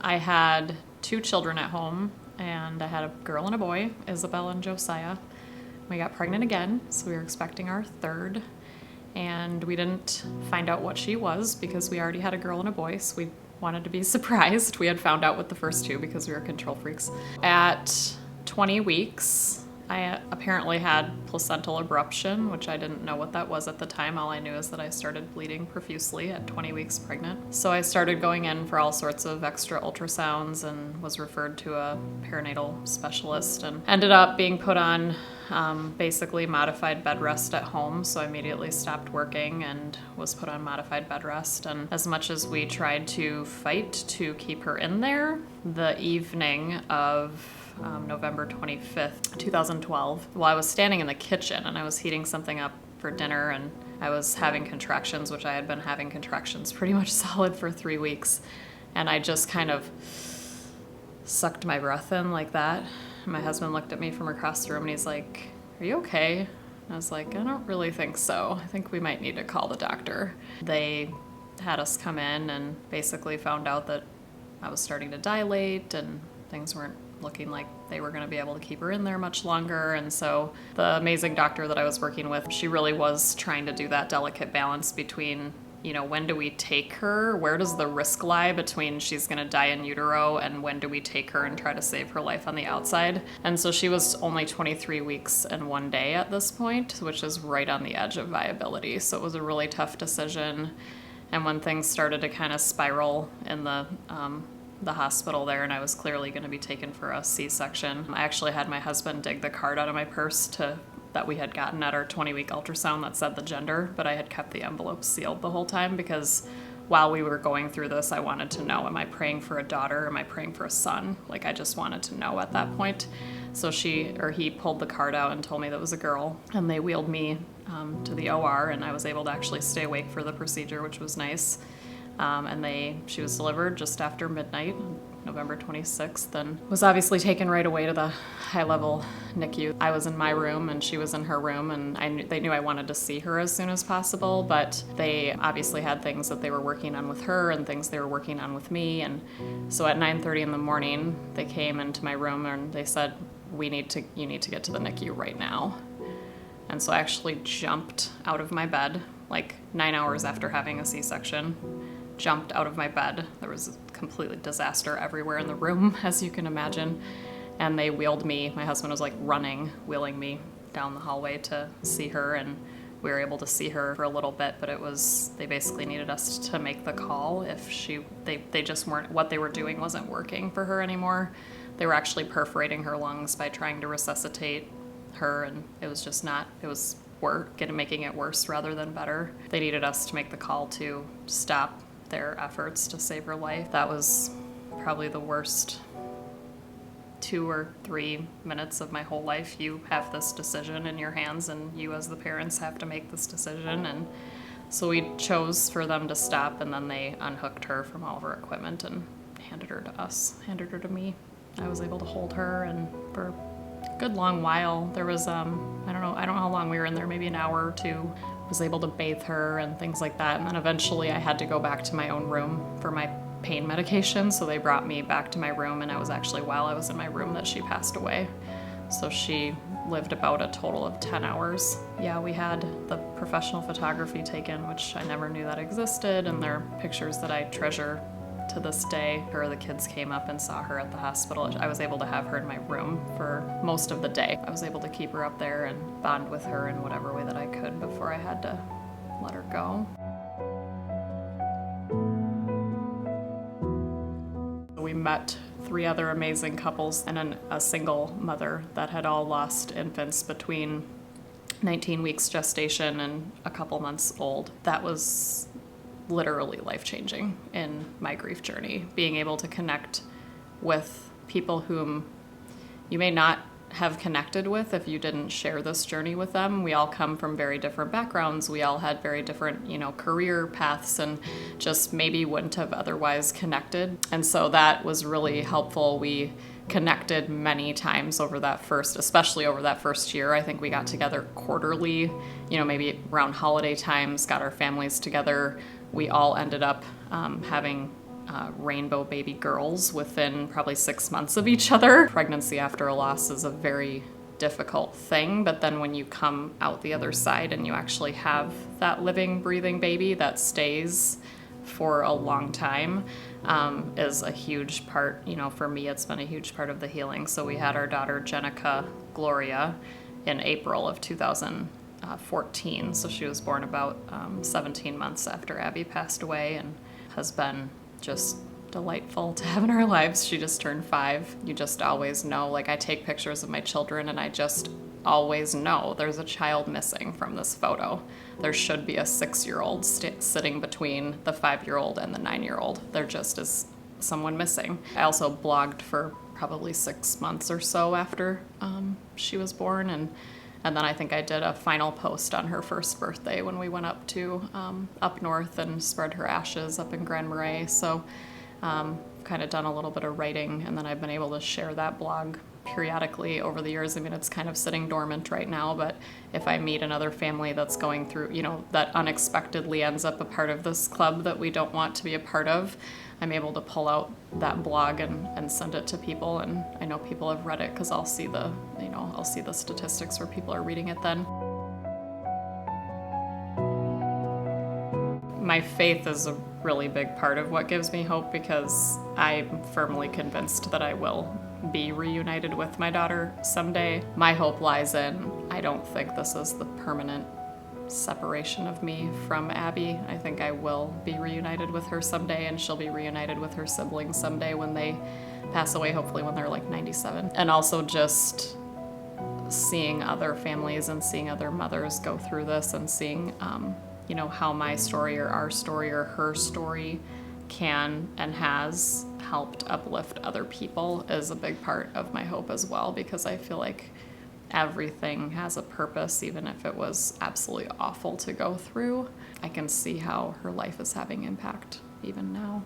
I had 2 children at home, and I had a girl and a boy, Isabel and Josiah. We got pregnant again, so we were expecting our third, and we didn't find out what she was because we already had a girl and a boy, so we wanted to be surprised. We had found out with the first two because we were control freaks. At 20 weeks, I apparently had placental abruption, which I didn't know what that was at the time. All I knew is that I started bleeding profusely at 20 weeks pregnant. So I started going in for all sorts of extra ultrasounds and was referred to a perinatal specialist and ended up being put on basically modified bed rest at home. So I immediately stopped working and was put on modified bed rest. And as much as we tried to fight to keep her in there, the evening of November 25th, 2012. While I was standing in the kitchen and I was heating something up for dinner, and I was having contractions, which I had been having contractions pretty much solid for 3 weeks. And I just kind of sucked my breath in like that. My husband looked at me from across the room and he's like, "Are you okay?" And I was like, "I don't really think so. I think we might need to call the doctor." They had us come in and basically found out that I was starting to dilate and things weren't looking like they were going to be able to keep her in there much longer. And so the amazing doctor that I was working with, she really was trying to do that delicate balance between, when do we take her? Where does the risk lie between she's going to die in utero and when do we take her and try to save her life on the outside? And so she was only 23 weeks and 1 day at this point, which is right on the edge of viability. So it was a really tough decision. And when things started to kind of spiral in the hospital there, and I was clearly going to be taken for a C-section, I actually had my husband dig the card out of my purse that we had gotten at our 20-week ultrasound that said the gender, but I had kept the envelope sealed the whole time because while we were going through this, I wanted to know, am I praying for a daughter? Am I praying for a son? Like, I just wanted to know at that point. So he pulled the card out and told me that was a girl, and they wheeled me to the OR, and I was able to actually stay awake for the procedure, which was nice. She was delivered just after midnight, November 26th, and was obviously taken right away to the high-level NICU. I was in my room and she was in her room, and they knew I wanted to see her as soon as possible, but they obviously had things that they were working on with her and things they were working on with me. And so at 9:30 in the morning, they came into my room and they said, you need to get to the NICU right now. And so I actually jumped out of my bed, like 9 hours after having a C-section. Jumped out of my bed. There was a completely disaster everywhere in the room, as you can imagine. And they wheeled me. My husband was like running, wheeling me down the hallway to see her, and we were able to see her for a little bit, but they basically needed us to make the call if they just weren't, what they were doing wasn't working for her anymore. They were actually perforating her lungs by trying to resuscitate her, and it was just not, it was making it worse rather than better. They needed us to make the call to stop their efforts to save her life. That was probably the worst 2 or 3 minutes of my whole life. You have this decision in your hands, and you as the parents have to make this decision. And so we chose for them to stop, and then they unhooked her from all of her equipment and handed her to me. I was able to hold her, and for a good long while, there was, I don't know how long we were in there, maybe an hour or two. Was able to bathe her and things like that. And then eventually I had to go back to my own room for my pain medication. So they brought me back to my room, and it was actually while I was in my room that she passed away. So she lived about a total of 10 hours. Yeah, we had the professional photography taken, which I never knew that existed, and they're pictures that I treasure to this day. The kids came up and saw her at the hospital. I was able to have her in my room for most of the day. I was able to keep her up there and bond with her in whatever way that I could before I had to let her go. We met 3 other amazing couples and a single mother that had all lost infants between 19 weeks gestation and a couple months old. That was literally life-changing in my grief journey. Being able to connect with people whom you may not have connected with if you didn't share this journey with them. We all come from very different backgrounds. We all had very different, career paths, and just maybe wouldn't have otherwise connected. And so that was really helpful. We connected many times especially over that first year. I think we got together quarterly, maybe around holiday times, got our families together. We all ended up having rainbow baby girls within probably 6 months of each other. Pregnancy after a loss is a very difficult thing, but then when you come out the other side and you actually have that living, breathing baby that stays for a long time, is a huge part. For me, it's been a huge part of the healing. So we had our daughter Jenica Gloria in April of 2014. So she was born about 17 months after Abby passed away, and has been just delightful to have in our lives. She just turned 5. You just always know. Like, I take pictures of my children and I just always know there's a child missing from this photo. There should be a 6-year-old sitting between the 5-year-old and the 9-year-old. There just is someone missing. I also blogged for probably 6 months or so after she was born, and then I think I did a final post on her first birthday when we went up north and spread her ashes up in Grand Marais. So kind of done a little bit of writing, and then I've been able to share that blog periodically over the years. I mean, it's kind of sitting dormant right now, but if I meet another family that's going through, that unexpectedly ends up a part of this club that we don't want to be a part of, I'm able to pull out that blog and send it to people. And I know people have read it because I'll see the statistics where people are reading it then. My faith is a really big part of what gives me hope, because I'm firmly convinced that I will be reunited with my daughter someday. My hope lies in, I don't think this is the permanent separation of me from Abby. I think I will be reunited with her someday, and she'll be reunited with her siblings someday when they pass away, hopefully when they're like 97. And also just seeing other families and seeing other mothers go through this, and seeing how my story or our story or her story can and has helped uplift other people is a big part of my hope as well, because I feel like everything has a purpose, even if it was absolutely awful to go through. I can see how her life is having impact even now.